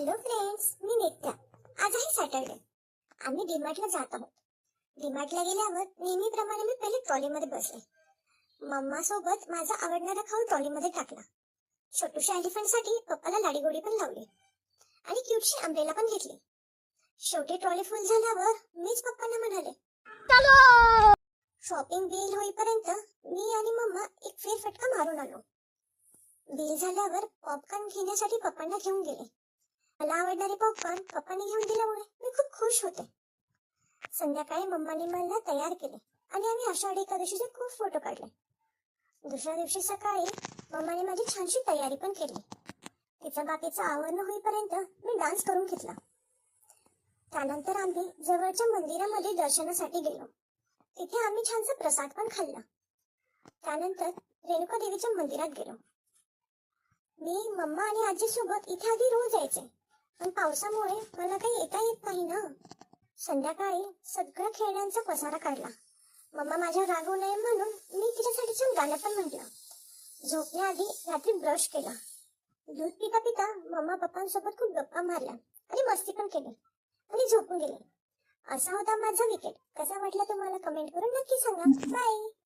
Hello friends, मी नित्या. आज आहे Saturday. आम्ही डीमार्टला जात आहोत. डीमार्टला गेल्यावर नेहमीप्रमाणे मी पहिले ट्रॉलीमध्ये बसले. मम्मा सोबत माझा आवडणारा खाऊ ट्रॉलीमध्ये टाकला. छोटूशा एलिफंटसाठी पप्पाला लाडीगोडी पण लावली आणि क्यूटशी अम्ब्रेला पण घेतली. शेवटी ट्रॉली फुल झाल्यावर मीच पप्पांना म्हणाले, चलो. शॉपिंग बिल होईपर्यंत मी आणि मम्मा एक फेरफटका मारून आलो. बिल झाल्यावर पॉपकॉर्न घेण्यासाठी पप्पांना घेऊन गेले. मला आवडणारे पॉपकॉर्न पप्पांनी घेऊन दिल्यामुळे मी खूप खुश होते. संध्याकाळी मम्माने मला तयार केले आणि आम्ही आषाढी एकादशीचे खूप फोटो काढले. दुसऱ्या दिवशी सकाळी मम्माने माझी छानशी तयारी पण केली. तिचं बाकीचं आवरण होईपर्यंत मी डान्स करून घेतला. त्यानंतर आम्ही जवळच्या मंदिरामध्ये दर्शनासाठी गेलो. तिथे आम्ही छानसा प्रसाद पण खाल्ला. त्यानंतर रेणुका देवीच्या मंदिरात गेलो. मी मम्मा आणि आजी सोबत इथे आधी रोज यायचे, पण पावसामुळे मला काही येता येत नाही ना. संध्याकाळी सगळ्या खेळण्यांचा पसारा काढला. मम्मा माझ्या रागवू नये म्हणून मी तिच्यासाठी छान गाणं पण म्हटलं. झोपण्याआधी रात्री ब्रश केला. दूध पिता पिता मम्मा पप्पांसोबत खूप गप्पा मारल्या आणि मस्ती पण केली आणि झोपून गेले. असा होता माझा वीकेंड. कसा वाटला तुम्हाला कमेंट करून नक्की सांगा. बाय.